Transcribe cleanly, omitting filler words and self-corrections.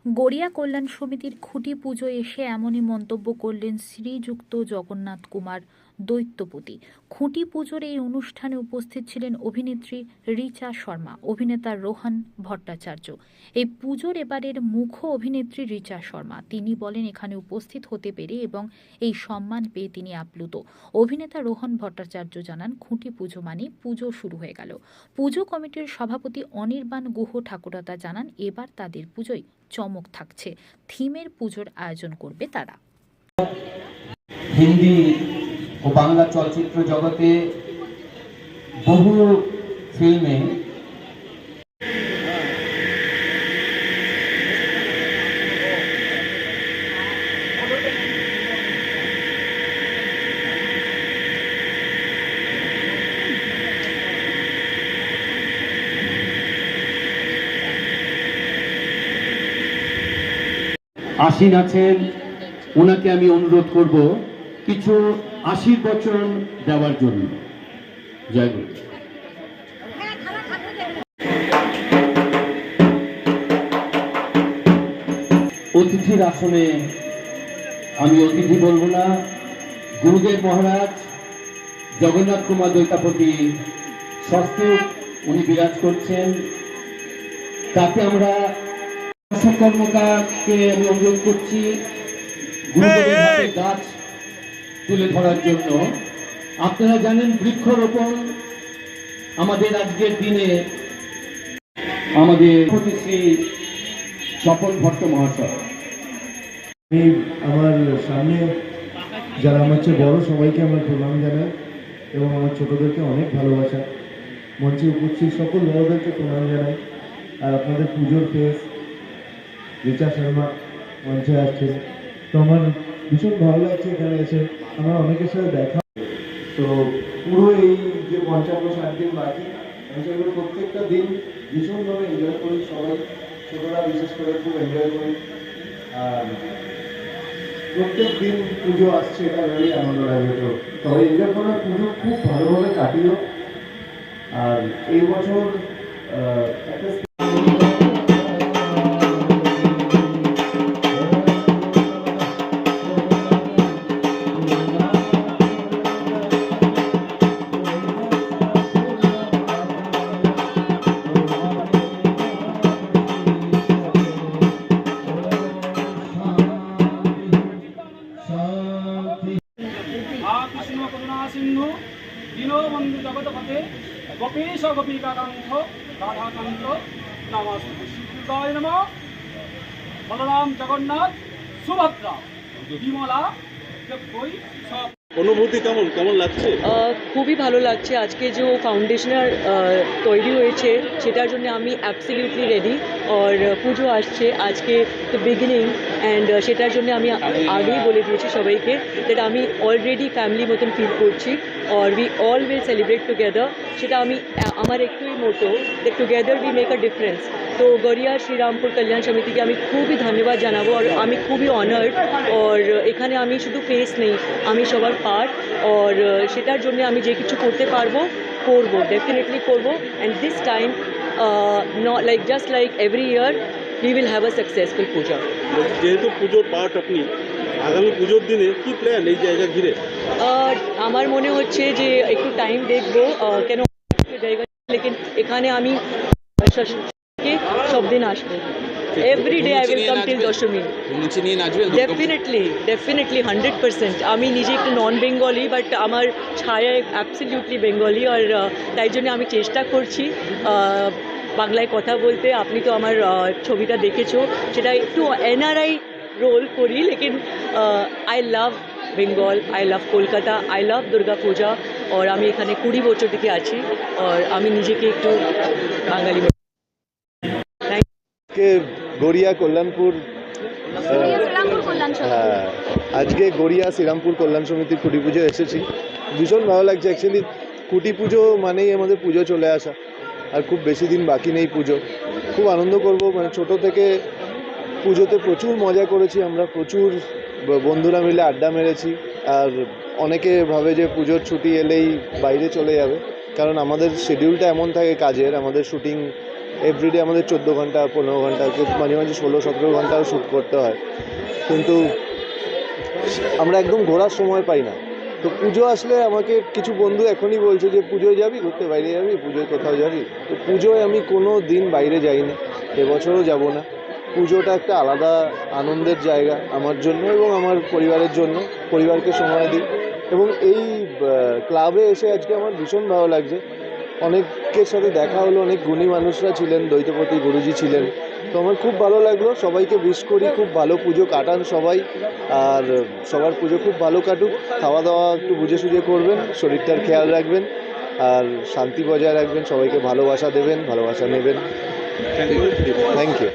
গড়িয়া কল্যাণ সমিতির খুঁটি পুজোয় এসে এমনই মন্তব্য করলেন শ্রীযুক্ত জগন্নাথ কুমার দৈত্যপতি। খুঁটি পুজোর এই অনুষ্ঠানে উপস্থিত ছিলেন অভিনেত্রী রিচা শর্মা, অভিনেতা রোহন ভট্টাচার্য। এই পুজোর এবারের মুখ্য অভিনেত্রী রিচা শর্মা। তিনি বলেন, এখানে উপস্থিত হতে পেরে এবং এই সম্মান পেয়ে তিনি আপ্লুত। অভিনেতা রোহন ভট্টাচার্য জানান, খুঁটি পুজো মানে পুজো শুরু হয়ে গেল। পুজো কমিটির সভাপতি অনির্বাণ গুহ ঠাকুরতা জানান, এবার তাদের পুজোয় চমক থাকছে। থিমের পুজোর আয়োজন করবে তারা। হিন্দি ও বাংলা চলচ্চিত্র জগতে বহু ফিল্মে আসীন আছেন, ওনাকে আমি অনুরোধ করব কিছু আশীর্বচন দেওয়ার জন্য। জয় গুরু। অতিথির আসনে আমি অতিথি বলবো না, গুরুদেব মহারাজ জগন্নাথ কুমার দৈত্যপতি স্বস্তিক উনি বিরাজ করছেন। তাকে আমরা কর্মকারকে আমি অনুরোধ করছি গুরুদেবের হাতে গাছ তুলে ধরার জন্য। আপনারা জানেন, বৃক্ষরোপণ আমাদের আজকের দিনে আমাদের শ্রী স্বপন ভট্ট মহাশয়। আমি আমার সামনে যারা আমার চেয়ে বড় সবাইকে আমার প্রণাম জানাই এবং আমার ছোটদেরকে অনেক ভালোবাসা। মঞ্চে উপস্থিত সকল বড়দেরকে প্রণাম জানাই। আর আপনাদের পুজোর ফেস রিচা শর্মা মঞ্চে আসছে, তো আমার ভীষণ ভালো লাগছে এখানে এসে। আমার অনেকের সাথে দেখা, তো পুরো এই যে 55-60 দিন বাকি, আমি সেগুলো প্রত্যেকটা দিন ভীষণভাবে এনজয় করি। সবাই ছোটরা বিশেষ করে খুব এনজয় করি। আর প্রত্যেক দিন পুজো আসছে, এটা ভেবেই আনন্দ লাগবে। তো তবে এনজয় করার পুজো খুব ভালোভাবে কাটিও। আর এই বছর একটা কৃষ্ণ করুণা সিন্ধু দীনবন্ধু জগৎপতে গোপীশ গোপিকাকান্ত রাধাকান্ত নমস্তে। শ্রীকৃষ্ণায় নমঃ। বলরাম জগন্নাথ সুভদ্রা বিমলা দেবী সব। অনুভূতি কেমন কেমন লাগছে? খুবই ভালো লাগছে। আজকে যে ফাউন্ডেশনার তৈরি হয়েছে সেটার জন্য আমি অ্যাবসলিউটলি রেডি। আর পুজো আসছে আজকে, দ্য বিগিনিং, অ্যান্ড সেটার জন্য আমি আগেই বলে দিয়েছি সবাইকে দ্যাট আমি অলরেডি ফ্যামিলি মতন ফিল করছি। আর we all will celebrate together. সেটা আমি আমার একটুই motto that together we make a difference. তো গড়িয়া শ্রীরামপুর কল্যাণ সমিতিকে আমি খুবই ধন্যবাদ জানাবো। আর আমি খুবই অনার্ড। আর এখানে আমি শুধু ফেস নেই, আমি সবার পার্ট। আর সেটার জন্য আমি যে কিছু করতে পারবো করবো, ডেফিনেটলি করবো। And this time not like just like every year we will have a successful puja. যেহেতু পুজোর পার্ট আপনি, আগামী পুজোর দিনে কি প্ল্যান এই জায়গা ঘিরে? আমার মনে হচ্ছে যে একটু টাইম দেখবো, কেন জায়গা, লেকিন এখানে আমি সব দিন আসবো। Every day I will come till Dashami. Definitely 100%। আমি নিজে একটু নন বেঙ্গলি, বাট আমার ছায়া অ্যাবসলিউটলি বেঙ্গলি। আর তাই জন্য আমি চেষ্টা করছি বাংলায় কথা বলতে। আপনি তো আমার ছবিটা দেখেছো, সেটা একটু এনআরআই রোল করি, লেকিন I love Bengal, I love Kolkata, I love Durga Puja. আর আমি এখানে 20 বছর থেকে আছি। আর আমি নিজেকে একটু বাঙালি। গড়িয়া কল্যাণপুর, হ্যাঁ, আজকে গড়িয়া শ্রীরামপুর কল্যাণ সমিতির খুঁটি পুজো এসেছি। ভীষণ ভালো লাগছে। অ্যাকচুয়ালি খুঁটি পুজো মানেই আমাদের পুজো চলে আসা, আর খুব বেশি দিন বাকি নেই পুজো। খুব আনন্দ করব। মানে ছোটো থেকে পুজোতে প্রচুর মজা করেছি আমরা, প্রচুর বন্ধুরা মিলে আড্ডা মেরেছি। আর অনেকে ভাবে যে পুজোর ছুটি এলেই বাইরে চলে যাবে, কারণ আমাদের শিডিউলটা এমন থাকে কাজের, আমাদের শুটিং এভরিডে আমাদের 14 ঘন্টা 15 ঘন্টা মাঝে মাঝে 16-17 ঘন্টাও শ্যুট করতে হয়, কিন্তু আমরা একদম ঘোরার সময় পাই না। তো পুজো আসলে আমাকে কিছু বন্ধু এখনই বলছে যে পুজোয় যাবি, ঘুরতে বাইরে যাবি, পুজোয় কোথাও যাবি। তো পুজোয় আমি কোনো দিন বাইরে যাইনি, এবছরও যাব না। পুজোটা একটা আলাদা আনন্দের জায়গা আমার জন্য এবং আমার পরিবারের জন্য, পরিবারকে সময় দিই। এবং এই ক্লাবে এসে আজকে আমার ভীষণ ভালো লাগছে, অনেকের সাথে দেখা হলো, অনেক গুণী মানুষরা ছিলেন, দ্বৈতপতি গুরুজি ছিলেন। তো আমার খুব ভালো লাগলো, সবাইকে উইশ করি, খুব ভালো পুজো কাটান সবাই, আর সবার পুজো খুব ভালো কাটুক। খাওয়া দাওয়া একটু বুঝে সুঝে করবেন, শরীরটার খেয়াল রাখবেন, আর শান্তি বজায় রাখবেন, সবাইকে ভালোবাসা দেবেন, ভালোবাসা নেবেন। Thank you.